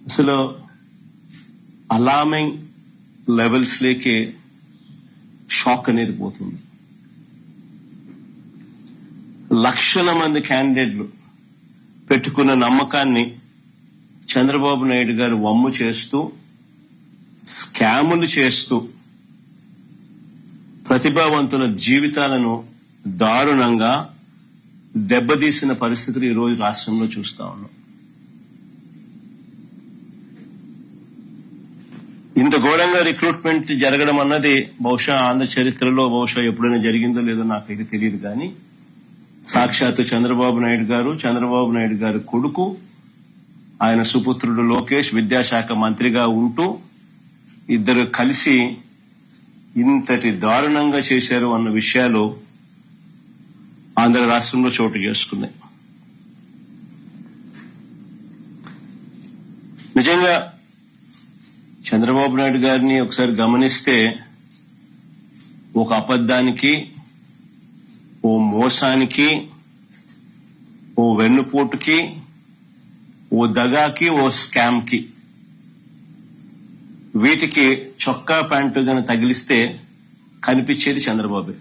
అసలు alarming levels లేకే shock అనేది పోతుంది. లక్షల మంది క్యాండిడేట్లు పెట్టుకున్న నమ్మకాన్ని చంద్రబాబు నాయుడు గారు వమ్ము చేస్తూ, స్కాములు చేస్తూ ప్రతిభావంతుల జీవితాలను దారుణంగా దెబ్బతీసిన పరిస్థితులు ఈ రోజు రాష్ట్రంలో చూస్తా ఉన్నాం. ఇంత ఘోరంగా రిక్రూట్మెంట్ జరగడం అన్నది బహుశా ఆంధ్ర చరిత్రలో బహుశా ఎప్పుడైనా జరిగిందో లేదో నాకైతే తెలియదు. కానీ సాక్షాత్తు చంద్రబాబు నాయుడు గారి కొడుకు, ఆయన సుపుత్రుడు లోకేష్ విద్యాశాఖ మంత్రిగా ఉంటూ ఇద్దరు కలిసి ఇంతటి దారుణంగా చేశారు అన్న విషయాలు ఆంధ్ర రాష్ట్రంలో చోటు చేసుకున్నాయి. నిజంగా చంద్రబాబు నాయుడు గారిని ఒకసారి గమనిస్తే ఒక అబద్ధానికి, ఓ మోసానికి, ఓ వెన్నుపోటుకి, ఓ దగాకి, ఓ స్కామ్ కి, వీటికి చొక్కా ప్యాంటు గాని తగిలిస్తే కనిపించేది చంద్రబాబు.